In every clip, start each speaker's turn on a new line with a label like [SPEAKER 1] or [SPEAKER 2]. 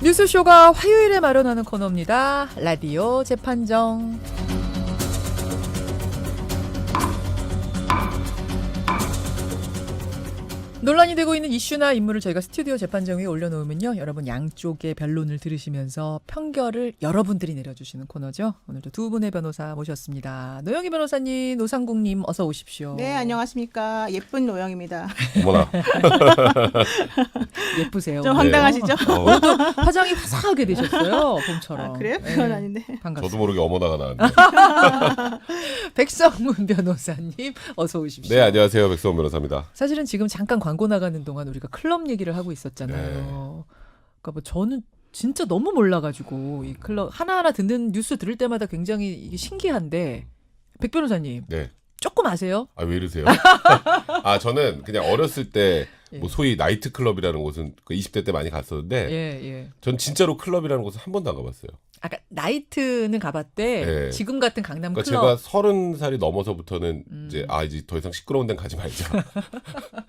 [SPEAKER 1] 뉴스쇼가 화요일에 마련하는 코너입니다. 라디오 재판정. 논란이 되고 있는 이슈나 인물을 저희가 스튜디오 재판정 위에 올려놓으면요, 여러분 양쪽의 변론을 들으시면서 판결을 여러분들이 내려주시는 코너죠. 오늘도 두 분의 변호사 모셨습니다. 노영희 변호사님, 노상국님 어서 오십시오.
[SPEAKER 2] 네, 안녕하십니까. 예쁜 노영입니다.
[SPEAKER 3] 어머나.
[SPEAKER 1] 예쁘세요.
[SPEAKER 2] 좀 황당하시죠?
[SPEAKER 1] 오늘도 화장이 화사하게 되셨어요. 봄처럼.
[SPEAKER 2] 아, 그래요? 그건
[SPEAKER 1] 네,
[SPEAKER 2] 아닌데.
[SPEAKER 1] 반갑습니다.
[SPEAKER 3] 저도 모르게 어머나가 나왔네요.
[SPEAKER 1] 백성문 변호사님 어서 오십시오.
[SPEAKER 3] 네, 안녕하세요. 백성원 변호사입니다.
[SPEAKER 1] 사실은 지금 잠깐 광고 나가는 동안 우리가 클럽 얘기를 하고 있었잖아요.
[SPEAKER 3] 네.
[SPEAKER 1] 그러니까 뭐 저는 진짜 너무 몰라가지고 이 클럽 하나하나 듣는 뉴스 들을 때마다 굉장히 이게 신기한데, 백 변호사님
[SPEAKER 3] 네.
[SPEAKER 1] 조금 아세요?
[SPEAKER 3] 아, 왜 이러세요? 아, 저는 그냥 어렸을 때 뭐 소위 나이트클럽이라는 곳은 그 20대 때 많이 갔었는데
[SPEAKER 1] 예.
[SPEAKER 3] 전 진짜로 클럽이라는 곳은 한 번도 안 가봤어요.
[SPEAKER 1] 아까 나이트는 가봤대.
[SPEAKER 3] 네.
[SPEAKER 1] 지금 같은 강남
[SPEAKER 3] 그러니까
[SPEAKER 1] 클럽.
[SPEAKER 3] 제가 30살이 넘어서부터는 이제 더 이상 시끄러운 데는 가지 말자.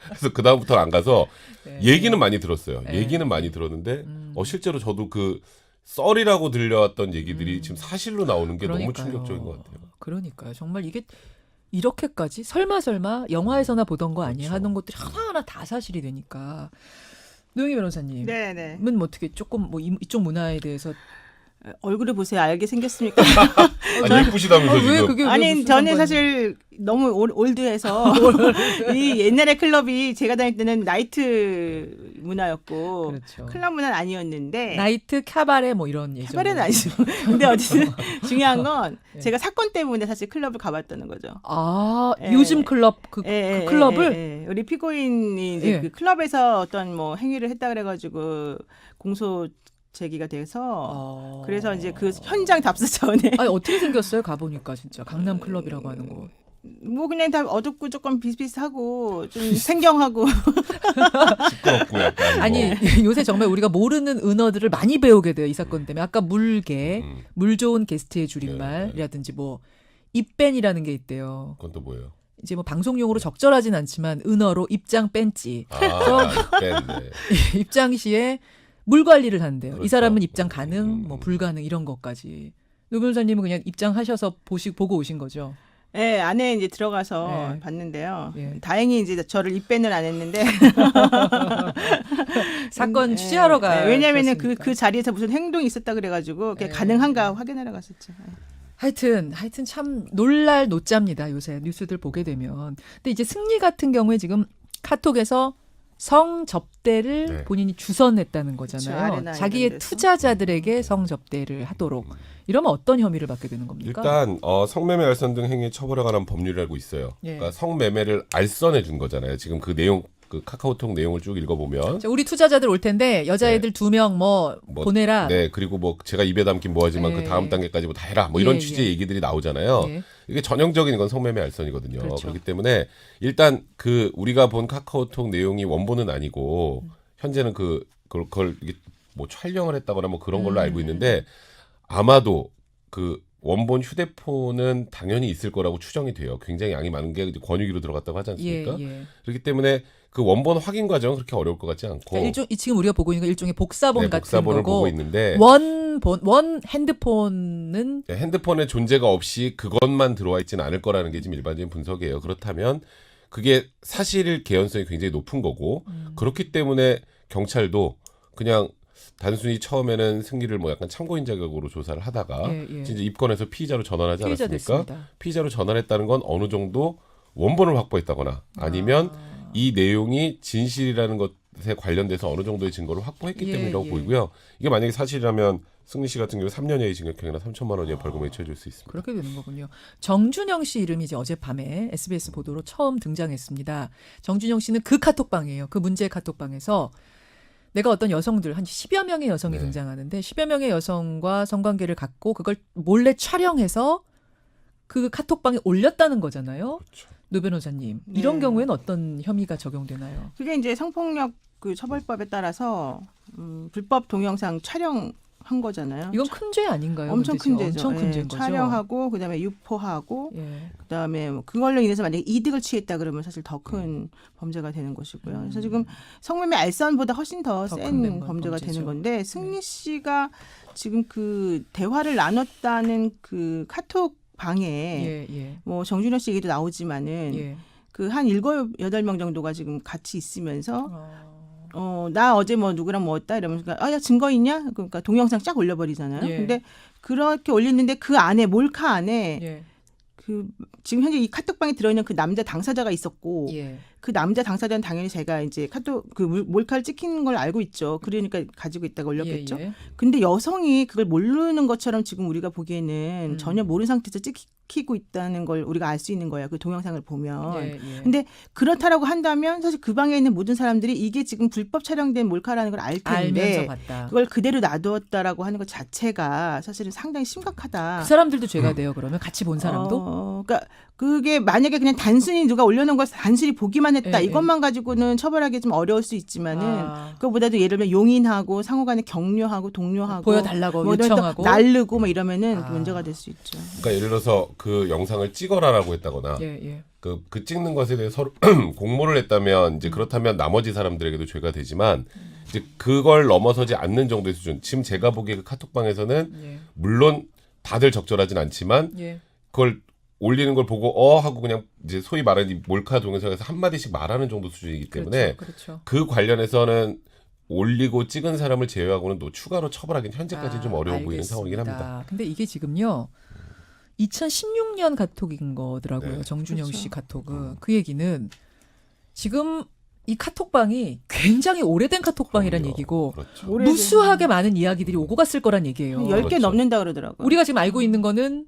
[SPEAKER 3] 그래서 그 다음부터는 안 가서
[SPEAKER 1] 네.
[SPEAKER 3] 얘기는 많이 들었어요.
[SPEAKER 1] 네.
[SPEAKER 3] 얘기는 많이 들었는데 실제로 저도 그 썰이라고 들려왔던 얘기들이 지금 사실로 나오는 게 너무
[SPEAKER 1] 그러니까요.
[SPEAKER 3] 충격적인 것 같아요.
[SPEAKER 1] 그러니까요. 정말 이게 이렇게까지 설마 영화에서나 보던 거 아니에요?
[SPEAKER 3] 그렇죠.
[SPEAKER 1] 하는 것들이 하나하나 다 사실이 되니까. 노영희 변호사님.
[SPEAKER 2] 네네.
[SPEAKER 1] 은 어떻게 조금 뭐 이쪽 문화에 대해서
[SPEAKER 2] 얼굴을 보세요. 알게 생겼습니까?
[SPEAKER 3] 아니, 예쁘시다면서
[SPEAKER 1] 왜
[SPEAKER 3] 지금.
[SPEAKER 1] 그게 왜
[SPEAKER 2] 아니,
[SPEAKER 1] 무슨
[SPEAKER 2] 저는
[SPEAKER 1] 상관이-
[SPEAKER 2] 사실 너무 올드해서 이 옛날에 클럽이 제가 다닐 때는 나이트 문화였고
[SPEAKER 1] 그렇죠.
[SPEAKER 2] 클럽 문화는 아니었는데
[SPEAKER 1] 나이트 카바레 뭐 이런 예전
[SPEAKER 2] 카바레는 아니죠. 근데 어쨌든 중요한 건
[SPEAKER 1] 네.
[SPEAKER 2] 제가 사건 때문에 사실 클럽을 가봤다는 거죠.
[SPEAKER 1] 아
[SPEAKER 2] 예.
[SPEAKER 1] 요즘 클럽 그 클럽을
[SPEAKER 2] 우리 피고인이 이제
[SPEAKER 1] 예.
[SPEAKER 2] 그 클럽에서 어떤 뭐 행위를 했다 그래가지고 공소 제기가 돼서 그래서 이제 그 현장 답사 차원에
[SPEAKER 1] 아니 어떻게 생겼어요? 가보니까 진짜 강남 클럽이라고 하는 거.
[SPEAKER 2] 뭐 그냥 다 어둡고 조금 비슷비슷하고 좀 생경하고
[SPEAKER 3] 시끄럽고 약간.
[SPEAKER 1] 아니 요새 정말 우리가 모르는 은어들을 많이 배우게 돼요. 이 사건 때문에. 아까 물개, 물 좋은 게스트의 줄임말이라든지 뭐 입밴이라는 게 있대요.
[SPEAKER 3] 그건 또 뭐예요?
[SPEAKER 1] 이제 뭐 방송용으로 적절하진 않지만 은어로 입장 뺀지.
[SPEAKER 3] 네.
[SPEAKER 1] 입장 시에 물 관리를 한대요.
[SPEAKER 3] 그렇죠.
[SPEAKER 1] 이 사람은 입장 가능, 뭐 불가능 이런 것까지. 노 변호사님은 그냥 입장하셔서 보고 오신 거죠.
[SPEAKER 2] 예, 안에 이제 들어가서
[SPEAKER 1] 네.
[SPEAKER 2] 봤는데요.
[SPEAKER 1] 예.
[SPEAKER 2] 다행히 이제 저를 입밴을 안 했는데
[SPEAKER 1] 사건 취재하러 가.
[SPEAKER 2] 왜냐면은 그 자리에서 무슨 행동이 있었다 그래가지고 그게
[SPEAKER 1] 예.
[SPEAKER 2] 가능한가 확인하러 갔었죠.
[SPEAKER 1] 하여튼 참 놀랄 노짜입니다. 요새 뉴스들 보게 되면. 근데 이제 승리 같은 경우에 지금 카톡에서 성접대를
[SPEAKER 3] 네.
[SPEAKER 1] 본인이 주선했다는
[SPEAKER 2] 그쵸,
[SPEAKER 1] 거잖아요.
[SPEAKER 2] 아레나
[SPEAKER 1] 자기의
[SPEAKER 2] 이런 데서.
[SPEAKER 1] 투자자들에게 성접대를 하도록. 이러면 어떤 혐의를 받게 되는 겁니까?
[SPEAKER 3] 일단 성매매 알선 등 행위 처벌에 관한 법률을 알고 있어요.
[SPEAKER 1] 예.
[SPEAKER 3] 그러니까 성매매를 알선해 준 거잖아요. 지금 그 내용, 그 카카오톡 내용을 쭉 읽어보면
[SPEAKER 1] 자, 우리 투자자들 올 텐데 여자애들 2명 뭐 보내라.
[SPEAKER 3] 네, 그리고 뭐 제가 입에 담긴 뭐하지만
[SPEAKER 1] 예.
[SPEAKER 3] 그 다음 단계까지 뭐 다 해라. 뭐 이런
[SPEAKER 1] 예,
[SPEAKER 3] 취지의
[SPEAKER 1] 예.
[SPEAKER 3] 얘기들이 나오잖아요.
[SPEAKER 1] 예.
[SPEAKER 3] 이게 전형적인 건 성매매 알선이거든요.
[SPEAKER 1] 그렇죠.
[SPEAKER 3] 그렇기 때문에 일단 그 우리가 본 카카오톡 내용이 원본은 아니고 현재는 그걸 이게 뭐 촬영을 했다거나 뭐 그런 걸로 알고 있는데 아마도 그 원본 휴대폰은 당연히 있을 거라고 추정이 돼요. 굉장히 양이 많은 게 이제 권유기로 들어갔다고 하지 않습니까?
[SPEAKER 1] 예.
[SPEAKER 3] 그렇기 때문에 그 원본 확인 과정은 그렇게 어려울 것 같지 않고
[SPEAKER 1] 그러니까 지금 우리가 보고 있는 건 일종의 복사본
[SPEAKER 3] 네,
[SPEAKER 1] 같은
[SPEAKER 3] 복사본을
[SPEAKER 1] 거고
[SPEAKER 3] 보고 있는데
[SPEAKER 1] 원 핸드폰은
[SPEAKER 3] 네, 핸드폰의 존재가 없이 그것만 들어와 있지는 않을 거라는 게 지금 일반적인 분석이에요. 그렇다면 그게 사실 개연성이 굉장히 높은 거고 그렇기 때문에 경찰도 그냥 단순히 처음에는 승리를 뭐 약간 참고인 자격으로 조사를 하다가
[SPEAKER 1] 예.
[SPEAKER 3] 진짜 입건해서 피의자로 전환하지
[SPEAKER 1] 피의자
[SPEAKER 3] 않았습니까?
[SPEAKER 1] 됐습니다.
[SPEAKER 3] 피의자로 전환했다는 건 어느 정도 원본을 확보했다거나 아니면 이 내용이 진실이라는 것에 관련돼서 어느 정도의 증거를 확보했기
[SPEAKER 1] 예,
[SPEAKER 3] 때문이라고
[SPEAKER 1] 예.
[SPEAKER 3] 보이고요. 이게 만약에 사실이라면 승리 씨 같은 경우 3년여의 징역형이나 3천만 원의 벌금에 처해질 수 있습니다.
[SPEAKER 1] 그렇게 되는 거군요. 정준영 씨 이름이 이제 어젯밤에 SBS 보도로 처음 등장했습니다. 정준영 씨는 그 카톡방이에요. 그 문제의 카톡방에서 내가 어떤 여성들 한 10여 명의 여성이
[SPEAKER 3] 네.
[SPEAKER 1] 등장하는데 10여 명의 여성과 성관계를 갖고 그걸 몰래 촬영해서 그 카톡방에 올렸다는 거잖아요.
[SPEAKER 3] 그렇죠.
[SPEAKER 1] 노 변호사님, 이런
[SPEAKER 2] 네.
[SPEAKER 1] 경우에는 어떤 혐의가 적용되나요?
[SPEAKER 2] 그게 이제 성폭력 그 처벌법에 따라서 불법 동영상 촬영한 한 거잖아요.
[SPEAKER 1] 이건 큰 죄 아닌가요?
[SPEAKER 2] 엄청
[SPEAKER 1] 근데
[SPEAKER 2] 큰 죄죠.
[SPEAKER 1] 엄청 큰
[SPEAKER 2] 예,
[SPEAKER 1] 죄인 거죠.
[SPEAKER 2] 촬영하고 그다음에 유포하고
[SPEAKER 1] 예.
[SPEAKER 2] 그다음에 뭐 그걸로 인해서 만약에 이득을 취했다 그러면 사실 더 큰 범죄가 되는 것이고요. 그래서 지금 성매매 알선보다 훨씬 더
[SPEAKER 1] 큰
[SPEAKER 2] 센 범죄가
[SPEAKER 1] 범죄죠.
[SPEAKER 2] 되는 건데 승리 씨가 지금 그 대화를 나눴다는 그 카톡 방에
[SPEAKER 1] 예, 예.
[SPEAKER 2] 뭐 정준하 씨 얘기도 나오지만은
[SPEAKER 1] 예.
[SPEAKER 2] 그 한 7, 8명 정도가 지금 같이 있으면서
[SPEAKER 1] 어.
[SPEAKER 2] 나 어제 뭐 누구랑 뭐 했다 이러면서 야 증거 있냐? 그러니까 동영상 쫙 올려버리잖아요.
[SPEAKER 1] 예.
[SPEAKER 2] 근데 그렇게 올렸는데 그 안에 몰카 안에
[SPEAKER 1] 예.
[SPEAKER 2] 그 지금 현재 이 카톡방에 들어있는 그 남자 당사자가 있었고
[SPEAKER 1] 예.
[SPEAKER 2] 그 남자 당사자는 당연히 제가 이제 카톡 그 몰카를 찍힌 걸 알고 있죠. 그러니까 가지고 있다가 올렸겠죠.
[SPEAKER 1] 예, 예.
[SPEAKER 2] 근데 여성이 그걸 모르는 것처럼 지금 우리가 보기에는 전혀 모르는 상태에서 찍히고 있다는 걸 우리가 알 수 있는 거예요. 그 동영상을 보면.
[SPEAKER 1] 예, 예.
[SPEAKER 2] 근데 그렇다라고 한다면 사실 그 방에 있는 모든 사람들이 이게 지금 불법 촬영된 몰카라는 걸 알
[SPEAKER 1] 알면서
[SPEAKER 2] 텐데
[SPEAKER 1] 봤다.
[SPEAKER 2] 그걸 그대로 놔두었다라고 하는 것 자체가 사실은 상당히 심각하다.
[SPEAKER 1] 그 사람들도 죄가 돼요. 그러면 같이 본 사람도.
[SPEAKER 2] 그러니까 그게 만약에 그냥 단순히 누가 올려놓은 걸 단순히 보기만 했다
[SPEAKER 1] 예,
[SPEAKER 2] 이것만 가지고는 처벌하기 좀 어려울 수 있지만은
[SPEAKER 1] 아.
[SPEAKER 2] 그거보다도 예를 들면 용인하고 상호간에 격려하고 독려하고
[SPEAKER 1] 보여달라고
[SPEAKER 2] 뭐 이런 또
[SPEAKER 1] 요청하고.
[SPEAKER 2] 날르고 뭐 이러면은
[SPEAKER 1] 아.
[SPEAKER 2] 문제가 될 수 있죠.
[SPEAKER 3] 그러니까 예를 들어서 그 영상을 찍어라라고 했다거나
[SPEAKER 1] 예, 예.
[SPEAKER 3] 그 찍는 것에 대해 서로 공모를 했다면 이제 그렇다면 나머지 사람들에게도 죄가 되지만 이제 그걸 넘어서지 않는 정도의 수준. 지금 제가 보기에 그 카톡방에서는
[SPEAKER 1] 예.
[SPEAKER 3] 물론 다들 적절하진 않지만
[SPEAKER 1] 예.
[SPEAKER 3] 그걸 올리는 걸 보고 하고 그냥 이제 소위 말하는 이 몰카 동영상에서 한 마디씩 말하는 정도 수준이기 때문에
[SPEAKER 1] 그렇죠.
[SPEAKER 3] 그 관련해서는 올리고 찍은 사람을 제외하고는 또 추가로 처벌하기는 현재까지 좀 어려워 보이는 상황이긴 합니다.
[SPEAKER 1] 근데 이게 지금요. 2016년 카톡인 거더라고요.
[SPEAKER 3] 네.
[SPEAKER 1] 정준영
[SPEAKER 2] 그렇죠.
[SPEAKER 1] 씨 카톡은. 그 얘기는 지금 이 카톡방이 굉장히 오래된 카톡방이란
[SPEAKER 3] 그럼요.
[SPEAKER 1] 얘기고
[SPEAKER 3] 그렇죠.
[SPEAKER 2] 오래된-
[SPEAKER 1] 무수하게 많은 이야기들이 오고 갔을 거란 얘기예요.
[SPEAKER 2] 10개
[SPEAKER 3] 그렇죠.
[SPEAKER 2] 넘는다 그러더라고요.
[SPEAKER 1] 우리가 지금 알고 있는 거는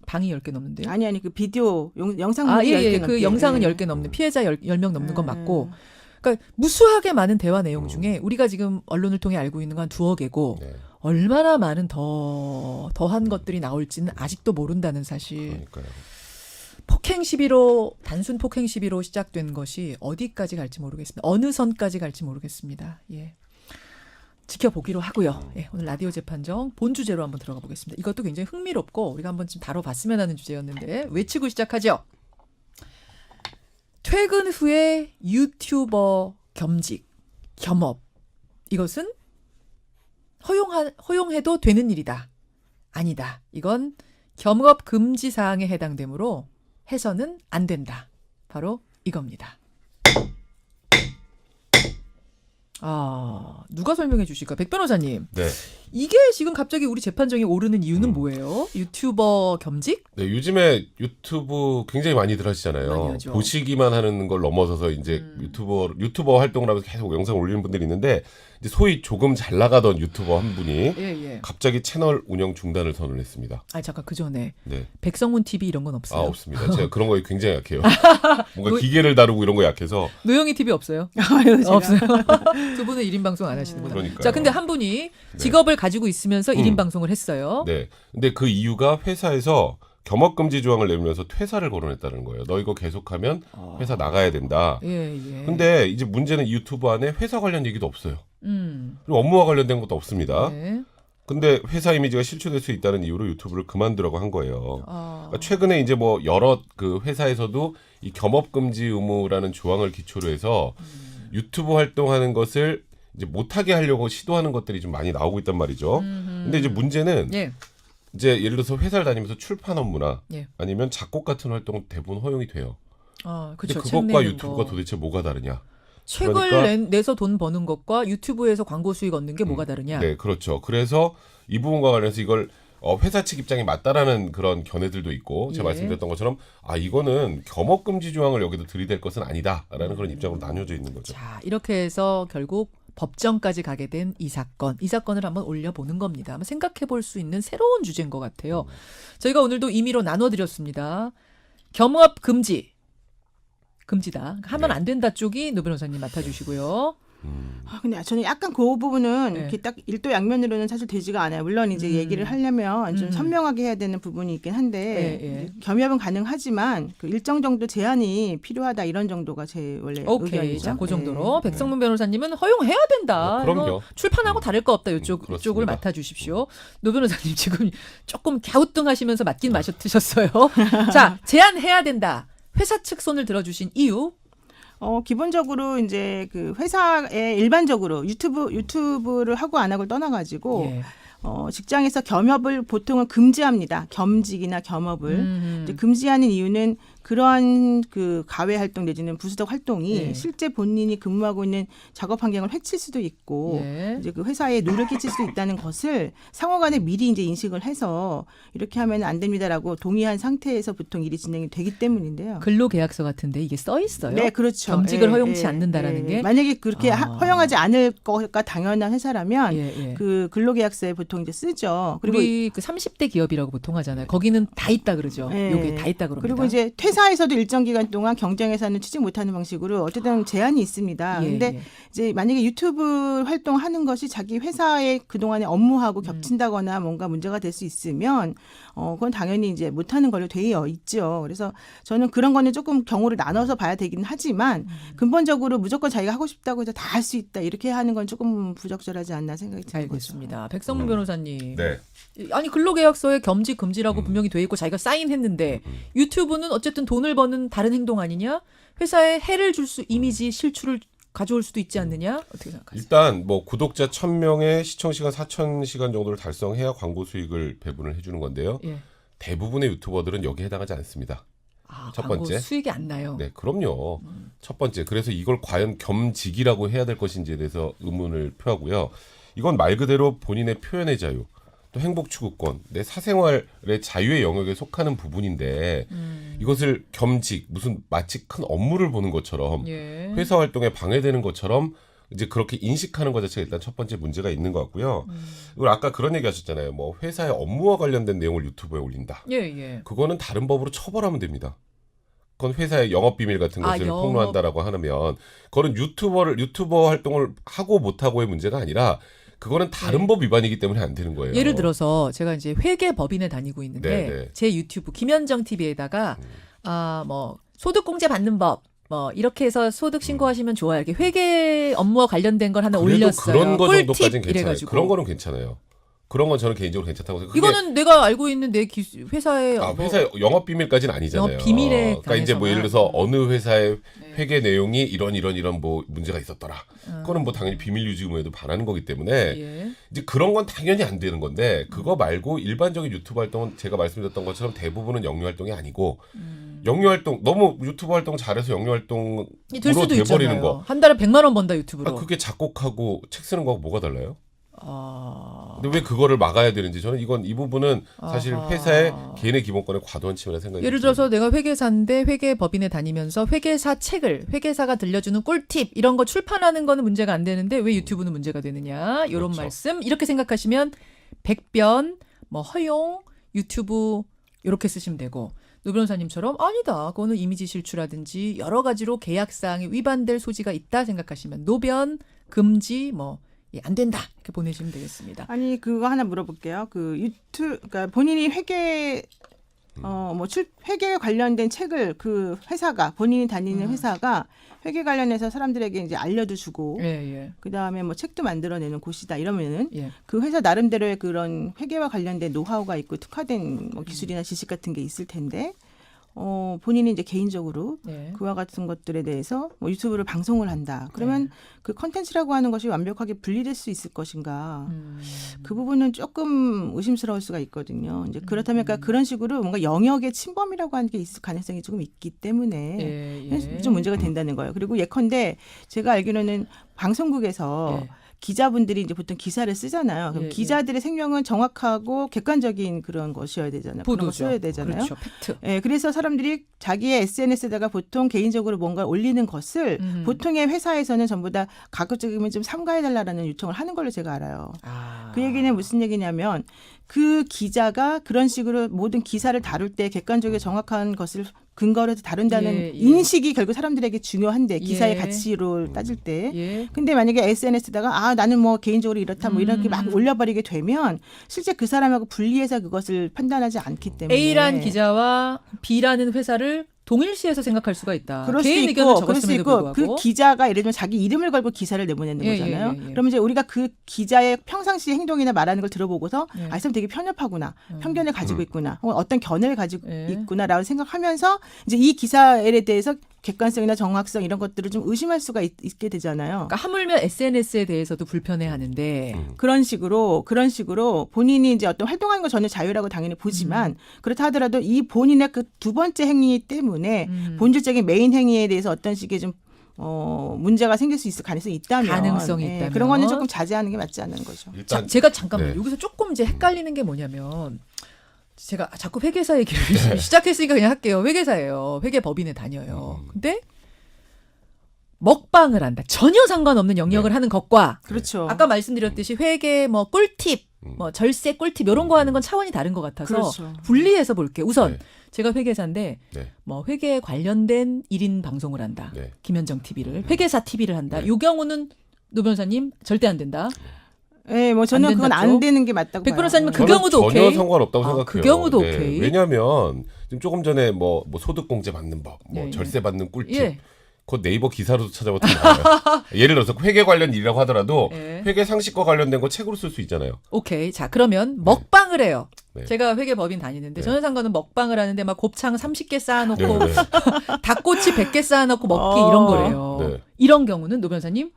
[SPEAKER 1] 방이 10개 넘는데요.
[SPEAKER 2] 아니 그 비디오 영상
[SPEAKER 1] 아,
[SPEAKER 2] 보기
[SPEAKER 1] 예,
[SPEAKER 2] 10개
[SPEAKER 1] 예.
[SPEAKER 2] 넘게.
[SPEAKER 1] 그 영상은
[SPEAKER 2] 예.
[SPEAKER 1] 10개 넘는 피해자 10명 넘는 건
[SPEAKER 2] 예,
[SPEAKER 1] 맞고
[SPEAKER 2] 예.
[SPEAKER 1] 그러니까 무수하게 많은 대화 내용 중에 우리가 지금 언론을 통해 알고 있는 건 한 두어 개고
[SPEAKER 3] 네,
[SPEAKER 1] 얼마나 많은 더한 것들이 나올지는 아직도 모른다는 사실.
[SPEAKER 3] 그러니까요.
[SPEAKER 1] 폭행 시비로 단순 폭행 시비로 시작된 것이 어디까지 갈지 모르겠습니다. 어느 선까지 갈지 모르겠습니다. 예. 지켜보기로 하고요. 예, 오늘 라디오 재판정 본 주제로 한번 들어가 보겠습니다. 이것도 굉장히 흥미롭고 우리가 한번 좀 다뤄봤으면 하는 주제였는데 외치고 시작하죠. 퇴근 후에 유튜버 겸직, 겸업. 이것은 허용해도 되는 일이다. 아니다. 이건 겸업 금지 사항에 해당되므로 해서는 안 된다. 바로 이겁니다. 누가 설명해 주실까? 백 변호사님.
[SPEAKER 3] 네.
[SPEAKER 1] 이게 지금 갑자기 우리 재판정에 오르는 이유는 뭐예요? 유튜버 겸직?
[SPEAKER 3] 네, 요즘에 유튜브 굉장히 많이들
[SPEAKER 1] 많이
[SPEAKER 3] 하시잖아요.
[SPEAKER 1] 하죠.
[SPEAKER 3] 보시기만 하는 걸 넘어서서 이제 유튜버 활동을 하면서 계속 영상을 올리는 분들이 있는데 이제 소위 조금 잘 나가던 유튜버 한 분이
[SPEAKER 1] 예.
[SPEAKER 3] 갑자기 채널 운영 중단을 선언했습니다.
[SPEAKER 1] 잠깐 그 전에
[SPEAKER 3] 네.
[SPEAKER 1] 백성문 TV 이런 건 없어요.
[SPEAKER 3] 없습니다. 제가 그런 거에 굉장히 약해요. 뭔가 기계를 다루고 이런 거 약해서.
[SPEAKER 1] 노영희 TV 없어요?
[SPEAKER 2] 아유, 제가.
[SPEAKER 1] 없어요. 두 분은 1인 방송 안 하시는구나.
[SPEAKER 3] 그러니까요.
[SPEAKER 1] 자, 근데 한 분이 직업을 가지고 있으면서 1인 방송을 했어요.
[SPEAKER 3] 네. 근데 그 이유가 회사에서 겸업금지 조항을 내면서 퇴사를 거론했다는 거예요. 너 이거 계속하면 회사 나가야 된다.
[SPEAKER 1] 예.
[SPEAKER 3] 근데 이제 문제는 이 유튜브 안에 회사 관련 얘기도 없어요. 그리고 업무와 관련된 것도 없습니다.
[SPEAKER 1] 네.
[SPEAKER 3] 근데 회사 이미지가 실추될 수 있다는 이유로 유튜브를 그만두라고 한 거예요.
[SPEAKER 1] 아.
[SPEAKER 3] 그러니까 최근에 이제 뭐 여러 그 회사에서도 이 겸업금지 의무라는 조항을 기초로 해서 유튜브 활동하는 것을 이제 못하게 하려고 시도하는 것들이 좀 많이 나오고 있단 말이죠. 근데 이제 문제는
[SPEAKER 1] 예.
[SPEAKER 3] 이제 예를 들어서 회사를 다니면서 출판 업무나
[SPEAKER 1] 예.
[SPEAKER 3] 아니면 작곡 같은 활동은 대부분 허용이 돼요. 근데
[SPEAKER 1] 그렇죠.
[SPEAKER 3] 그것과 유튜브가 도대체 뭐가 다르냐?
[SPEAKER 1] 책을
[SPEAKER 3] 그러니까-
[SPEAKER 1] 내서 돈 버는 것과 유튜브에서 광고 수익 얻는 게 뭐가 다르냐?
[SPEAKER 3] 네, 그렇죠. 그래서 이 부분과 관련해서 이걸 회사 측 입장이 맞다라는 그런 견해들도 있고 제가
[SPEAKER 1] 예.
[SPEAKER 3] 말씀드렸던 것처럼 이거는 겸업금지 조항을 여기도 들이댈 것은 아니다라는 그런 입장으로 나뉘어져 있는 거죠.
[SPEAKER 1] 자, 이렇게 해서 결국 법정까지 가게 된 이 사건. 이 사건을 한번 올려보는 겁니다. 한번 생각해 볼 수 있는 새로운 주제인 것 같아요. 저희가 오늘도 임의로 나눠드렸습니다. 겸업 금지. 금지다. 하면
[SPEAKER 3] 네.
[SPEAKER 1] 안 된다 쪽이 노 변호사님 맡아주시고요.
[SPEAKER 2] 근데 저는 약간 그 부분은
[SPEAKER 1] 네.
[SPEAKER 2] 이렇게 딱 일도 양면으로는 사실 되지가 않아요. 물론 이제 얘기를 하려면 좀 선명하게 해야 되는 부분이 있긴 한데
[SPEAKER 1] 예.
[SPEAKER 2] 겸협은 가능하지만 그 일정 정도 제한이 필요하다 이런 정도가 제 원래
[SPEAKER 1] 오케이.
[SPEAKER 2] 의견이죠.
[SPEAKER 1] 자, 그 정도로
[SPEAKER 2] 네.
[SPEAKER 1] 백성문 변호사님은 허용해야 된다.
[SPEAKER 3] 그럼요.
[SPEAKER 1] 이거 출판하고 다를 거 없다. 이쪽을
[SPEAKER 3] 그렇습니다.
[SPEAKER 1] 맡아주십시오. 노 변호사님 지금 조금 갸우뚱하시면서 맞긴 마셨으셨어요. 자, 제한해야 된다. 회사 측 손을 들어주신 이유.
[SPEAKER 2] 기본적으로 이제 그 회사에 일반적으로 유튜브를 하고 안 하고를 떠나가지고
[SPEAKER 1] 예.
[SPEAKER 2] 직장에서 겸업을 보통은 금지합니다. 겸직이나 겸업을 이제 금지하는 이유는 그러한 그 가외 활동 내지는 부수적 활동이
[SPEAKER 1] 예.
[SPEAKER 2] 실제 본인이 근무하고 있는 작업 환경을 해칠 수도 있고
[SPEAKER 1] 예.
[SPEAKER 2] 이제 그 회사에 누를 끼칠 수도 있다는 것을 상호간에 미리 이제 인식을 해서 이렇게 하면 안 됩니다라고 동의한 상태에서 보통 일이 진행이 되기 때문인데요.
[SPEAKER 1] 근로계약서 같은데 이게 써 있어요.
[SPEAKER 2] 네, 그렇죠.
[SPEAKER 1] 겸직을 허용치 않는다라는 게.
[SPEAKER 2] 만약에 그렇게 허용하지 않을 거가 당연한 회사라면
[SPEAKER 1] 예.
[SPEAKER 2] 그 근로계약서에 보통 이제 쓰죠. 그리고
[SPEAKER 1] 우리 그 30대 기업이라고 보통 하잖아요. 거기는 다 있다 그러죠.
[SPEAKER 2] 예.
[SPEAKER 1] 요게 다 있다 그럽니다.
[SPEAKER 2] 그리고 이제 퇴사에서도 일정 기간 동안 경쟁회사는 취직 못하는 방식으로 어쨌든 제한이 있습니다.
[SPEAKER 1] 예,
[SPEAKER 2] 근데
[SPEAKER 1] 예.
[SPEAKER 2] 이제 만약에 유튜브 활동하는 것이 자기 회사의 그동안의 업무하고 겹친다거나 뭔가 문제가 될 수 있으면 그건 당연히 이제 못하는 걸로 되어 있죠. 그래서 저는 그런 거는 조금 경우를 나눠서 봐야 되긴 하지만 근본적으로 무조건 자기가 하고 싶다고 해서 다 할 수 있다 이렇게 하는 건 조금 부적절하지 않나 생각이 드는 거죠.
[SPEAKER 1] 알겠습니다. 백성문 변호사님.
[SPEAKER 3] 네.
[SPEAKER 1] 아니 근로계약서에 겸직 금지라고 분명히 돼 있고 자기가 사인했는데 유튜브는 어쨌든 돈을 버는 다른 행동 아니냐? 회사에 해를 줄 수 이미지 실추를 가져올 수도 있지 않느냐? 어떻게 생각하세요?
[SPEAKER 3] 일단 뭐 구독자 1,000명의 시청 시간 4,000시간 정도를 달성해야 광고 수익을 배분을 해주는 건데요.
[SPEAKER 1] 예.
[SPEAKER 3] 대부분의 유튜버들은 여기에 해당하지 않습니다. 첫
[SPEAKER 1] 광고
[SPEAKER 3] 번째.
[SPEAKER 1] 수익이 안 나요.
[SPEAKER 3] 네, 그럼요. 첫 번째. 그래서 이걸 과연 겸직이라고 해야 될 것인지에 대해서 의문을 표하고요. 이건 말 그대로 본인의 표현의 자유, 또 행복 추구권, 내 사생활의 자유의 영역에 속하는 부분인데 이것을 겸직, 무슨 마치 큰 업무를 보는 것처럼
[SPEAKER 1] 예.
[SPEAKER 3] 회사 활동에 방해되는 것처럼 이제 그렇게 인식하는 것 자체가 일단 첫 번째 문제가 있는 것 같고요. 그리고 아까 그런 얘기 하셨잖아요. 뭐 회사의 업무와 관련된 내용을 유튜브에 올린다.
[SPEAKER 1] 예.
[SPEAKER 3] 그거는 다른 법으로 처벌하면 됩니다. 그건 회사의 영업 비밀 같은 것을
[SPEAKER 1] 영업.
[SPEAKER 3] 폭로한다라고 하면 그거는 유튜버 활동을 하고 못 하고의 문제가 아니라 그거는 다른 법 위반이기 때문에 안 되는 거예요.
[SPEAKER 1] 예를 들어서 제가 이제 회계법인에 다니고 있는데
[SPEAKER 3] 네네.
[SPEAKER 1] 제 유튜브 김현정 TV에다가 뭐 소득공제 받는 법 뭐 이렇게 해서 소득 신고하시면 좋아요. 이렇게 회계 업무와 관련된 걸 하나
[SPEAKER 3] 그래도
[SPEAKER 1] 올렸어요.
[SPEAKER 3] 그런 거 정도까지는
[SPEAKER 1] 꿀팁
[SPEAKER 3] 괜찮아요.
[SPEAKER 1] 이래가지고.
[SPEAKER 3] 그런 거는 괜찮아요. 그런 건 저는 개인적으로 괜찮다고 생각해요.
[SPEAKER 1] 이거는 내가 알고 있는 내 회사의
[SPEAKER 3] 회사 영업 비밀까지는 아니잖아요.
[SPEAKER 1] 영업 비밀에
[SPEAKER 3] 그러니까 이제 뭐 예를 들어서 어느 회사의
[SPEAKER 1] 네.
[SPEAKER 3] 회계 내용이 이런 뭐 문제가 있었더라. 그거는 뭐 당연히 비밀 유지 의무에도 반하는 거기 때문에
[SPEAKER 1] 예.
[SPEAKER 3] 이제 그런 건 당연히 안 되는 건데 그거 말고 일반적인 유튜브 활동은 제가 말씀드렸던 것처럼 대부분은 영유 활동이 아니고 영유 활동 너무 유튜브 활동 잘해서 영유 활동으로
[SPEAKER 1] 될 수도
[SPEAKER 3] 돼버리는
[SPEAKER 1] 있잖아요.
[SPEAKER 3] 거.
[SPEAKER 1] 한 달에 100만 원 번다 유튜브로.
[SPEAKER 3] 그게 작곡하고 책 쓰는 거하고 뭐가 달라요? 근데 왜 그거를 막아야 되는지 저는 이 부분은 사실 회사의 개인의 기본권에 과도한 침해라 생각이
[SPEAKER 1] 예를 들어서 내가 회계사인데 회계법인에 다니면서 회계사 책을 회계사가 들려주는 꿀팁 이런 거 출판하는 거는 문제가 안 되는데 왜 유튜브는 문제가 되느냐 이런
[SPEAKER 3] 그렇죠.
[SPEAKER 1] 말씀 이렇게 생각하시면 백변 뭐 허용 유튜브 이렇게 쓰시면 되고 노 변호사님처럼 아니다 그거는 이미지 실추라든지 여러 가지로 계약사항에 위반될 소지가 있다 생각하시면 노변 금지 안 된다 이렇게 보내시면 되겠습니다.
[SPEAKER 2] 아니 그거 하나 물어볼게요. 그러니까 본인이 회계 회계 관련된 책을 그 회사가 본인이 다니는 회사가 회계 관련해서 사람들에게 이제 알려도 주고
[SPEAKER 1] 예.
[SPEAKER 2] 그다음에 뭐 책도 만들어내는 곳이다 이러면은
[SPEAKER 1] 예.
[SPEAKER 2] 그 회사 나름대로의 그런 회계와 관련된 노하우가 있고 특화된 뭐 기술이나 지식 같은 게 있을 텐데 본인이 이제 개인적으로
[SPEAKER 1] 예.
[SPEAKER 2] 그와 같은 것들에 대해서 뭐 유튜브를 방송을 한다. 그러면 그 컨텐츠라고 하는 것이 완벽하게 분리될 수 있을 것인가? 그 부분은 조금 의심스러울 수가 있거든요. 이제 그렇다면 그러니까 그런 식으로 뭔가 영역의 침범이라고 하는 게 있을 가능성이 조금 있기 때문에
[SPEAKER 1] 예.
[SPEAKER 2] 좀 문제가 된다는 거예요. 그리고 예컨대 제가 알기로는 방송국에서
[SPEAKER 1] 예.
[SPEAKER 2] 기자분들이 이제 보통 기사를 쓰잖아요. 그럼
[SPEAKER 1] 예,
[SPEAKER 2] 기자들의 생명은 정확하고 객관적인 그런 것이어야 되잖아요. 그런 거
[SPEAKER 1] 보도죠.
[SPEAKER 2] 써야 되잖아요.
[SPEAKER 1] 그렇죠. 팩트.
[SPEAKER 2] 예, 그래서 사람들이 자기의 SNS에다가 보통 개인적으로 뭔가 올리는 것을 보통의 회사에서는 전부 다 가급적이면 좀 삼가해달라는 요청을 하는 걸로 제가 알아요. 그 얘기는 무슨 얘기냐면 그 기자가 그런 식으로 모든 기사를 다룰 때 객관적이고 정확한 것을 근거로 해서 다룬다는
[SPEAKER 1] 예, 예.
[SPEAKER 2] 인식이 결국 사람들에게 중요한데 기사의
[SPEAKER 1] 예.
[SPEAKER 2] 가치로 따질 때.
[SPEAKER 1] 예.
[SPEAKER 2] 근데 만약에 SNS에다가 나는 뭐 개인적으로 이렇다 뭐 이렇게 막 올려버리게 되면 실제 그 사람하고 분리해서 그것을 판단하지 않기 때문에
[SPEAKER 1] A란 기자와 B라는 회사를 동일시해서 생각할 수가 있다.
[SPEAKER 2] 그럴
[SPEAKER 1] 개인
[SPEAKER 2] 수도
[SPEAKER 1] 의견을
[SPEAKER 2] 있고, 그럴 수도
[SPEAKER 1] 적었음에도
[SPEAKER 2] 있고
[SPEAKER 1] 불구하고.
[SPEAKER 2] 그 기자가 예를 들면 자기 이름을 걸고 기사를 내보내는
[SPEAKER 1] 예,
[SPEAKER 2] 거잖아요.
[SPEAKER 1] 예, 예, 예.
[SPEAKER 2] 그러면 이제 우리가 그 기자의 평상시 행동이나 말하는 걸 들어보고서
[SPEAKER 1] 예.
[SPEAKER 2] 이 사람 되게 편협하구나, 편견을 가지고 있구나, 혹은 어떤 견해를 가지고
[SPEAKER 1] 예.
[SPEAKER 2] 있구나라고 생각하면서 이제 이 기사에 대해서 객관성이나 정확성 이런 것들을 좀 의심할 수가 있게 되잖아요.
[SPEAKER 1] 그러니까 하물며 SNS에 대해서도 불편해하는데
[SPEAKER 2] 그런 식으로 본인이 이제 어떤 활동하는 거 저는 자유라고 당연히 보지만 그렇다 하더라도 이 본인의 그 두 번째 행위 때문에 본질적인 메인 행위에 대해서 어떤 식의 좀 문제가 생길 수 있을 가능성이 있다면
[SPEAKER 1] 가능성이 있다면.
[SPEAKER 2] 그런 거는 조금 자제하는 게 맞지 않는 거죠.
[SPEAKER 3] 일단
[SPEAKER 1] 제가 잠깐만
[SPEAKER 3] 네.
[SPEAKER 1] 여기서 조금 이제 헷갈리는 게 뭐냐면 제가 자꾸 회계사 얘기를 시작했으니까 그냥 할게요. 회계사예요. 회계법인에 다녀요. 근데 먹방을 한다. 전혀 상관없는 영역을 하는 것과
[SPEAKER 2] 그렇죠.
[SPEAKER 1] 아까 말씀드렸듯이 회계 뭐 꿀팁, 뭐 절세 꿀팁 이런 거 하는 건 차원이 다른 것 같아서
[SPEAKER 2] 그렇죠.
[SPEAKER 1] 분리해서 볼게요. 우선
[SPEAKER 3] 네.
[SPEAKER 1] 제가 회계사인데
[SPEAKER 3] 네.
[SPEAKER 1] 뭐 회계에 관련된 1인 방송을 한다.
[SPEAKER 3] 네.
[SPEAKER 1] 김현정 TV를 회계사 TV를 한다. 이 경우는 노 변호사님 절대 안 된다.
[SPEAKER 2] 네, 뭐 저는
[SPEAKER 1] 안
[SPEAKER 2] 그건
[SPEAKER 1] 된다죠?
[SPEAKER 2] 안 되는 게 맞다고
[SPEAKER 1] 백
[SPEAKER 2] 봐요.
[SPEAKER 1] 변호사님은 그
[SPEAKER 3] 저는
[SPEAKER 1] 경우도
[SPEAKER 3] 전혀
[SPEAKER 1] 오케이?
[SPEAKER 3] 상관없다고
[SPEAKER 1] 아,
[SPEAKER 3] 생각해요.
[SPEAKER 1] 그 경우도 오케이.
[SPEAKER 3] 왜냐하면 지금 조금 전에 뭐 소득공제 받는 법, 뭐
[SPEAKER 1] 예, 예.
[SPEAKER 3] 절세 받는 꿀팁,
[SPEAKER 1] 예.
[SPEAKER 3] 그 네이버 기사로도 찾아봤던 거예요. 예를 들어서 회계 관련 일이라고 하더라도
[SPEAKER 1] 예.
[SPEAKER 3] 회계 상식과 관련된 거 책으로 쓸 수 있잖아요.
[SPEAKER 1] 오케이. 자, 그러면 먹방을 해요.
[SPEAKER 3] 네.
[SPEAKER 1] 제가 회계법인 다니는데
[SPEAKER 3] 네.
[SPEAKER 1] 저는 상관은 먹방을 하는데 막 곱창 30개 쌓아놓고
[SPEAKER 3] 네, 네.
[SPEAKER 1] 닭꼬치 100개 쌓아놓고 먹기 이런 거래요.
[SPEAKER 3] 네.
[SPEAKER 1] 이런 경우는 노 변호사님?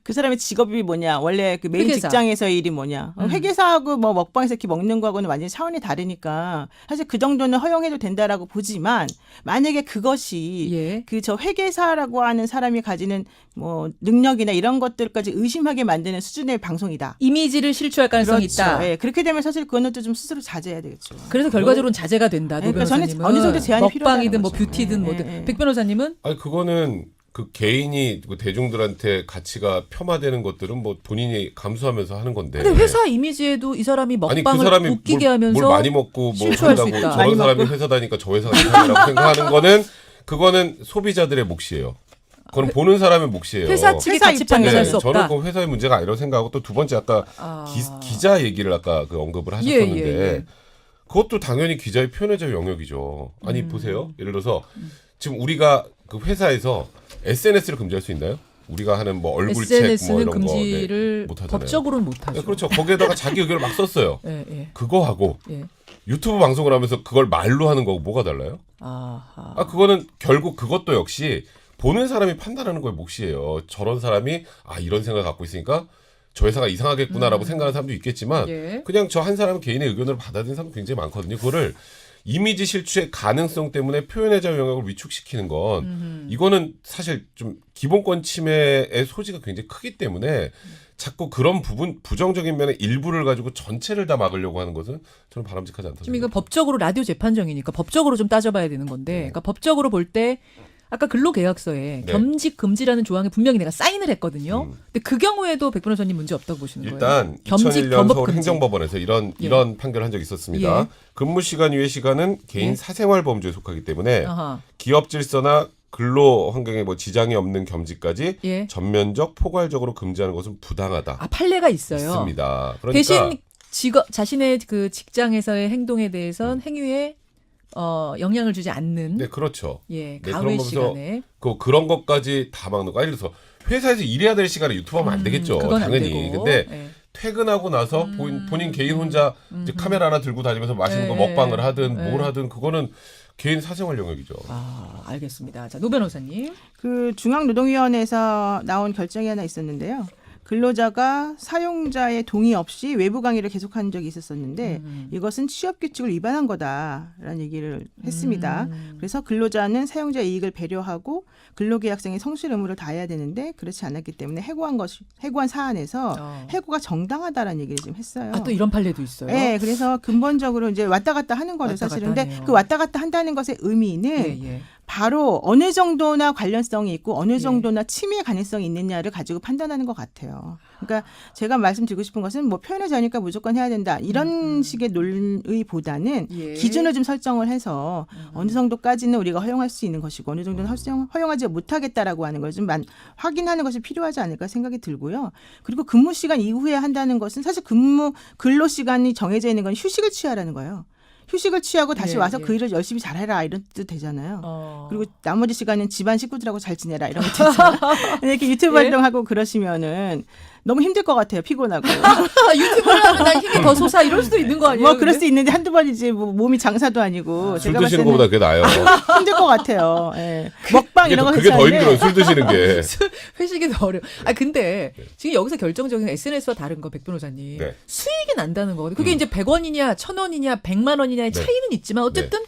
[SPEAKER 2] 그 사람의 직업이 뭐냐, 원래 그 메인
[SPEAKER 1] 회계사.
[SPEAKER 2] 직장에서의 일이 뭐냐. 회계사하고 뭐 먹방에서 이렇게 먹는 거하고는 완전히 차원이 다르니까 사실 그 정도는 허용해도 된다라고 보지만 만약에 그것이
[SPEAKER 1] 예.
[SPEAKER 2] 그 저 회계사라고 하는 사람이 가지는 뭐 능력이나 이런 것들까지 의심하게 만드는 수준의 방송이다.
[SPEAKER 1] 이미지를 실추할 가능성이 있다.
[SPEAKER 2] 예, 그렇게 되면 사실 그거는 또 좀 스스로 자제해야 되겠죠.
[SPEAKER 1] 그래서 결과적으로는 자제가 된다. 노
[SPEAKER 2] 그러니까 저는
[SPEAKER 1] 변호사님은.
[SPEAKER 2] 어느 정도 제한이
[SPEAKER 1] 먹방이든 뭐
[SPEAKER 2] 필요하다는 거죠.
[SPEAKER 1] 뷰티든
[SPEAKER 2] 예,
[SPEAKER 1] 뭐든.
[SPEAKER 2] 예, 예.
[SPEAKER 1] 백 변호사님은
[SPEAKER 3] 아니 그거는 그 개인이 그 대중들한테 가치가 폄하되는 것들은 뭐 본인이 감수하면서 하는 건데.
[SPEAKER 1] 근데 회사 이미지에도 이 사람이
[SPEAKER 3] 아니
[SPEAKER 1] 먹방을
[SPEAKER 3] 그 사람이
[SPEAKER 1] 웃기게
[SPEAKER 3] 뭘,
[SPEAKER 1] 하면서
[SPEAKER 3] 뭘 많이 먹고 뭐
[SPEAKER 1] 실추할 수
[SPEAKER 3] 한다고
[SPEAKER 1] 있다.
[SPEAKER 3] 저런
[SPEAKER 2] 많이
[SPEAKER 3] 사람이
[SPEAKER 2] 먹고.
[SPEAKER 3] 회사 다니까 저 회사가 이상하다고 생각하는 거는 그거는 소비자들의 몫이에요. 그건 보는 사람의 몫이에요.
[SPEAKER 1] 회사 측의
[SPEAKER 2] 회사
[SPEAKER 1] 가치 판단할
[SPEAKER 2] 입장에서는
[SPEAKER 1] 수
[SPEAKER 3] 저는
[SPEAKER 1] 없다.
[SPEAKER 3] 그 회사의 문제가 아니라고 생각하고 또 두 번째 아까 기자 얘기를 아까 그 언급을 하셨었는데
[SPEAKER 1] 예, 예.
[SPEAKER 3] 그것도 당연히 기자의 표현의 자유 영역이죠. 아니 보세요. 예를 들어서 지금 우리가 그 회사에서 SNS를 금지할 수 있나요? 우리가 하는 뭐 얼굴책 뭐
[SPEAKER 1] SNS는
[SPEAKER 3] 이런
[SPEAKER 1] 금지를
[SPEAKER 3] 거 못하잖아요.
[SPEAKER 1] 법적으로는 못하죠.
[SPEAKER 3] 네, 그렇죠. 거기에다가 자기 의견을 막 썼어요.
[SPEAKER 1] 예, 예,
[SPEAKER 3] 그거 하고
[SPEAKER 1] 예.
[SPEAKER 3] 유튜브 방송을 하면서 그걸 말로 하는 거고 뭐가 달라요?
[SPEAKER 1] 아하.
[SPEAKER 3] 아 그거는 결국 그것도 역시 보는 사람이 판단하는 거에 몫이에요. 저런 사람이 이런 생각을 갖고 있으니까 저 회사가 이상하겠구나라고 생각하는 사람도 있겠지만
[SPEAKER 1] 예.
[SPEAKER 3] 그냥 저 한 사람 개인의 의견을 받아들이는 사람도 굉장히 많거든요. 그거를 이미지 실추의 가능성 때문에 표현의 자유 영역을 위축시키는 건 이거는 사실 좀 기본권 침해의 소지가 굉장히 크기 때문에 자꾸 그런 부분 부정적인 면의 일부를 가지고 전체를 다 막으려고 하는 것은 저는 바람직하지 않다고
[SPEAKER 1] 지금 이거
[SPEAKER 3] 생각합니다.
[SPEAKER 1] 법적으로 라디오 재판정이니까 법적으로 좀 따져봐야 되는 건데, 그러니까 법적으로 볼 때 아까 근로계약서에
[SPEAKER 3] 네.
[SPEAKER 1] 겸직 금지라는 조항에 분명히 내가 사인을 했거든요. 근데 그 경우에도 백 변호사님 문제 없다고 보시는 거예요?
[SPEAKER 3] 일단
[SPEAKER 1] 겸직
[SPEAKER 3] 2001년
[SPEAKER 1] 범법
[SPEAKER 3] 서울
[SPEAKER 1] 금지.
[SPEAKER 3] 행정법원에서 이런 판결을 한 적이 있었습니다.
[SPEAKER 1] 예.
[SPEAKER 3] 근무 시간 이외 시간은 개인
[SPEAKER 1] 예.
[SPEAKER 3] 사생활 범주에 속하기 때문에
[SPEAKER 1] 아하.
[SPEAKER 3] 기업 질서나 근로 환경에 뭐 지장이 없는 겸직까지
[SPEAKER 1] 예.
[SPEAKER 3] 전면적 포괄적으로 금지하는 것은 부당하다.
[SPEAKER 1] 아, 판례가 있어요.
[SPEAKER 3] 있습니다. 그러니까
[SPEAKER 1] 대신 자신의 그 직장에서의 행동에 대해선 행위에 영향을 주지 않는
[SPEAKER 3] 네, 그렇죠.
[SPEAKER 1] 예,
[SPEAKER 3] 네,
[SPEAKER 1] 가외
[SPEAKER 3] 그런 거면서
[SPEAKER 1] 시간에
[SPEAKER 3] 그런 것까지 다 막는 거. 예를 들어서 회사에서 일해야 될 시간에 유튜브 하면 안 되겠죠.
[SPEAKER 1] 그건 안
[SPEAKER 3] 당연히.
[SPEAKER 1] 되고.
[SPEAKER 3] 근데
[SPEAKER 1] 예.
[SPEAKER 3] 퇴근하고 나서 본인 개인 혼자 이제 카메라 하나 들고 다니면서 맛있는 거
[SPEAKER 1] 예,
[SPEAKER 3] 먹방을 하든
[SPEAKER 1] 예.
[SPEAKER 3] 뭘 하든 그거는 개인 사생활 영역이죠.
[SPEAKER 1] 아, 알겠습니다. 자, 노 변호사님.
[SPEAKER 2] 그 중앙노동위원회에서 나온 결정이 하나 있었는데요. 근로자가 사용자의 동의 없이 외부 강의를 계속한 적이 있었었는데 이것은 취업 규칙을 위반한 거다라는 얘기를 했습니다. 그래서 근로자는 사용자의 이익을 배려하고 근로계약상의 성실 의무를 다해야 되는데 그렇지 않았기 때문에 해고한 사안에서 해고가 정당하다라는 얘기를 좀 했어요.
[SPEAKER 1] 아, 또 이런 판례도 있어요.
[SPEAKER 2] 네, 그래서 근본적으로 이제 왔다 갔다 하는 거죠,
[SPEAKER 1] 왔다
[SPEAKER 2] 사실은.
[SPEAKER 1] 갔다
[SPEAKER 2] 근데
[SPEAKER 1] 하네요.
[SPEAKER 2] 그 왔다 갔다 한다는 것의 의미는
[SPEAKER 1] 예, 예.
[SPEAKER 2] 바로 어느 정도나 관련성이 있고 어느
[SPEAKER 1] 예.
[SPEAKER 2] 정도나 침해 가능성이 있느냐를 가지고 판단하는 것 같아요. 그러니까 제가 말씀드리고 싶은 것은 뭐 표현의 자유니까 무조건 해야 된다 이런 식의 논의보다는
[SPEAKER 1] 예.
[SPEAKER 2] 기준을 좀 설정을 해서 어느 정도까지는 우리가 허용할 수 있는 것이고 어느 정도는 허용하지 못하겠다라고 하는 걸 좀 확인하는 것이 필요하지 않을까 생각이 들고요. 그리고 근무 시간 이후에 한다는 것은 사실 근로 시간이 정해져 있는 건 휴식을 취하라는 거예요. 휴식을 취하고 다시
[SPEAKER 1] 예,
[SPEAKER 2] 와서
[SPEAKER 1] 예.
[SPEAKER 2] 그 일을 열심히 잘해라 이런 뜻 되잖아요.
[SPEAKER 1] 어.
[SPEAKER 2] 그리고 나머지 시간은 집안 식구들하고 잘 지내라 이런 것도 있잖아요. 이렇게 유튜브
[SPEAKER 1] 예?
[SPEAKER 2] 활동하고 그러시면은 너무 힘들 것 같아요. 피곤하고.
[SPEAKER 1] 유튜브를 하면 난 힘이 더 솟아 이럴 수도 있는 거 아니에요?
[SPEAKER 2] 뭐 그럴
[SPEAKER 1] 근데?
[SPEAKER 2] 수 있는데 한두 번이지 뭐 몸이 장사도 아니고
[SPEAKER 3] 술
[SPEAKER 2] 제가 봤을
[SPEAKER 3] 드시는
[SPEAKER 2] 때는
[SPEAKER 3] 것보다 그게 나아요.
[SPEAKER 2] 힘들 것 같아요. 예. 먹방 이런 거
[SPEAKER 3] 그게 더
[SPEAKER 2] 괜찮은데
[SPEAKER 3] 힘들어요. 술 드시는 게.
[SPEAKER 1] 회식이 더 어려워. 근데 지금 여기서 결정적인 SNS와 다른 거 백 변호사님
[SPEAKER 3] 네.
[SPEAKER 1] 수익이 난다는 거거든요. 그게 이제 100원이냐 1000원이냐 100만 원이냐의
[SPEAKER 3] 네.
[SPEAKER 1] 차이는 있지만 어쨌든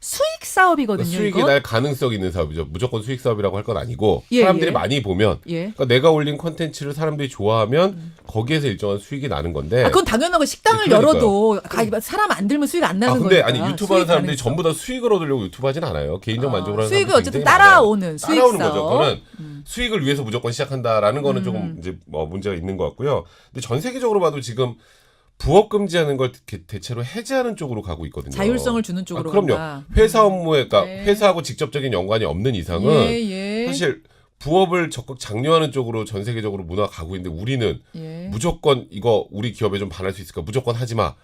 [SPEAKER 1] 수익 사업이거든요.
[SPEAKER 3] 수익이
[SPEAKER 1] 이건.
[SPEAKER 3] 날 가능성 있는 사업이죠. 무조건 수익 사업이라고 할 건 아니고
[SPEAKER 1] 예,
[SPEAKER 3] 사람들이
[SPEAKER 1] 예.
[SPEAKER 3] 많이 보면
[SPEAKER 1] 예.
[SPEAKER 3] 그러니까 내가 올린 콘텐츠를 사람들이 좋아하면 거기에서 일정한 수익이 나는 건데.
[SPEAKER 1] 아, 그건 당연한 거. 식당을
[SPEAKER 3] 네, 그러니까요.
[SPEAKER 1] 열어도 사람 안 들면 수익 안 나는
[SPEAKER 3] 근데
[SPEAKER 1] 거니까.
[SPEAKER 3] 아니 유튜브 하는
[SPEAKER 1] 수익
[SPEAKER 3] 사람들이
[SPEAKER 1] 가능성.
[SPEAKER 3] 전부 다 수익을 얻으려고 유튜브 하진 않아요. 개인적 만족을 하는
[SPEAKER 1] 수익을
[SPEAKER 3] 사람들이
[SPEAKER 1] 어쨌든
[SPEAKER 3] 굉장히 많아요.
[SPEAKER 1] 따라오는 수익
[SPEAKER 3] 따라오는
[SPEAKER 1] 사업.
[SPEAKER 3] 거죠. 그거는 수익을 위해서 무조건 시작한다라는 거는 조금 이제 문제가 있는 것 같고요. 근데 전 세계적으로 봐도 지금 부업 금지하는 걸 대체로 해제하는 쪽으로 가고 있거든요.
[SPEAKER 1] 자율성을 주는 쪽으로
[SPEAKER 3] 그럼요.
[SPEAKER 1] 간다.
[SPEAKER 3] 회사 업무에 그러니까
[SPEAKER 1] 네.
[SPEAKER 3] 회사하고 직접적인 연관이 없는 이상은
[SPEAKER 1] 예.
[SPEAKER 3] 사실 부업을 적극 장려하는 쪽으로 전 세계적으로 문화가 가고 있는데 우리는
[SPEAKER 1] 예.
[SPEAKER 3] 무조건 이거 우리 기업에 좀 반할 수 있을까? 무조건 하지 마.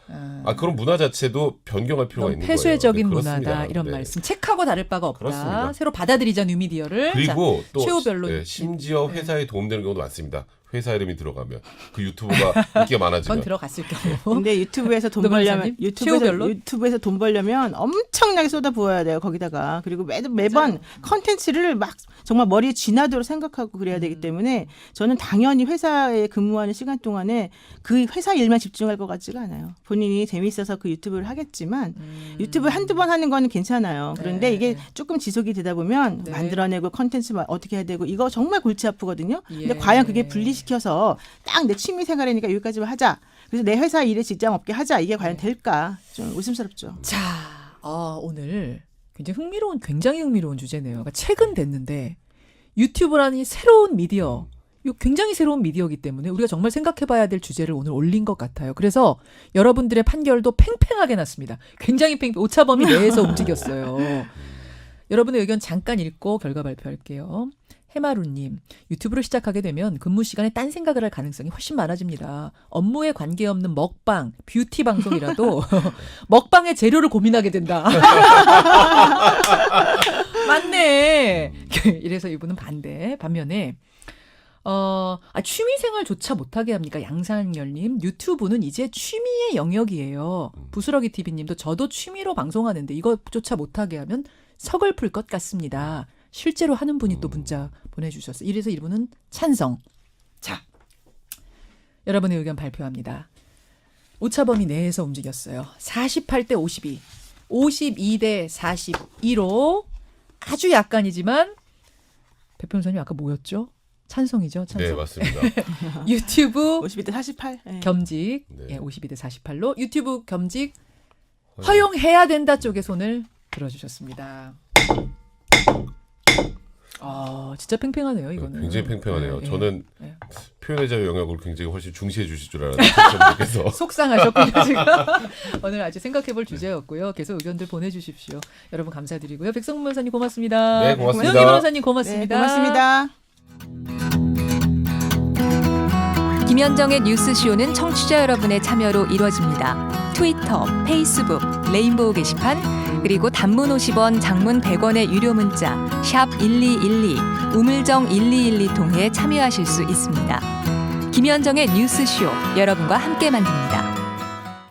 [SPEAKER 3] 그런 문화 자체도 변경할 필요가
[SPEAKER 1] 너무
[SPEAKER 3] 있는
[SPEAKER 1] 폐쇄적인
[SPEAKER 3] 거예요. 네,
[SPEAKER 1] 문화다
[SPEAKER 3] 그렇습니다.
[SPEAKER 1] 이런
[SPEAKER 3] 네.
[SPEAKER 1] 말씀. 책하고 다를 바가 없다.
[SPEAKER 3] 그렇습니다.
[SPEAKER 1] 새로 받아들이자 뉴미디어를.
[SPEAKER 3] 그리고
[SPEAKER 1] 자,
[SPEAKER 3] 또
[SPEAKER 1] 최후별로
[SPEAKER 3] 심지어 회사에 도움되는 경우도 많습니다. 회사 이름이 들어가면 그 유튜브가 인기가
[SPEAKER 1] 건
[SPEAKER 3] 많아지면
[SPEAKER 1] 들어갔을 경우.
[SPEAKER 2] 근데 유튜브에서 돈
[SPEAKER 1] 노
[SPEAKER 2] 벌려면
[SPEAKER 1] 변호사님? 최후별로?
[SPEAKER 2] 유튜브에서 돈 벌려면 엄청나게 쏟아부어야 돼요. 거기다가 그리고 매번 컨텐츠를 막 정말 머리에 쥐나도록 생각하고 그래야 되기 때문에 저는 당연히 회사에 근무하는 시간 동안에 그 회사 일만 집중할 것 같지가 않아요. 본인이 재미있어서 그 유튜브를 하겠지만 유튜브 한두 번 하는 거는 괜찮아요. 그런데
[SPEAKER 1] 네.
[SPEAKER 2] 이게 조금 지속이 되다 보면
[SPEAKER 1] 네.
[SPEAKER 2] 만들어내고 컨텐츠 어떻게 해야 되고 이거 정말 골치 아프거든요.
[SPEAKER 1] 예.
[SPEAKER 2] 근데 과연 그게 분리시켜서 딱 내 취미 생활이니까 여기까지만 하자. 그래서 내 회사 일에 지장 없게 하자. 이게 과연 될까? 좀 의심스럽죠.
[SPEAKER 1] 자, 오늘 굉장히 흥미로운 주제네요. 그러니까 최근 됐는데 유튜브라는 이 새로운 미디어, 이 굉장히 새로운 미디어이기 때문에 우리가 정말 생각해봐야 될 주제를 오늘 올린 것 같아요. 그래서 여러분들의 판결도 팽팽하게 났습니다. 굉장히 오차범위 내에서 움직였어요. 여러분의 의견 잠깐 읽고 결과 발표할게요. 해마루님, 유튜브를 시작하게 되면 근무 시간에 딴 생각을 할 가능성이 훨씬 많아집니다. 업무에 관계없는 먹방, 뷰티 방송이라도 먹방의 재료를 고민하게 된다. 맞네. 이래서 이분은 반대. 반면에 취미생활조차 못하게 합니까? 양상열님, 유튜브는 이제 취미의 영역이에요. 부스러기 TV님도 저도 취미로 방송하는데 이것조차 못하게 하면 서글플 것 같습니다. 실제로 하는 분이 또 문자 보내주셨어요. 이래서 이분은 찬성. 자, 여러분의 의견 발표합니다. 오차범위 내에서 움직였어요. 48대 52, 52대 42로 아주 약간이지만 백 변호사님 아까 뭐였죠? 찬성이죠? 찬성.
[SPEAKER 3] 네, 맞습니다.
[SPEAKER 1] 유튜브
[SPEAKER 2] 52대 48. 네.
[SPEAKER 1] 겸직
[SPEAKER 3] 네.
[SPEAKER 1] 52대 48로 유튜브 겸직 허용해야 된다 쪽에 손을 들어주셨습니다. 진짜 팽팽하네요, 이거는.
[SPEAKER 3] 굉장히 팽팽하네요.
[SPEAKER 1] 네,
[SPEAKER 3] 저는
[SPEAKER 1] 네.
[SPEAKER 3] 표현의 자유 영역을 굉장히 훨씬 중시해 주실 줄 알았는데 그래서
[SPEAKER 1] 속상하셨군요, 지금. 오늘 아주 생각해볼 주제였고요. 계속 의견들 보내주십시오. 여러분 감사드리고요. 백성문 변호사님 고맙습니다.
[SPEAKER 3] 네, 고맙습니다.
[SPEAKER 1] 노영희 변호사님
[SPEAKER 2] 네,
[SPEAKER 1] 고맙습니다.
[SPEAKER 2] 고맙습니다.
[SPEAKER 4] 김현정의 뉴스쇼는 청취자 여러분의 참여로 이루어집니다. 트위터, 페이스북, 레인보우 게시판, 그리고 단문 50원, 장문 100원의 유료 문자 샵 1212, 우물정 1212 통해 참여하실 수 있습니다. 김현정의 뉴스쇼, 여러분과 함께 만듭니다.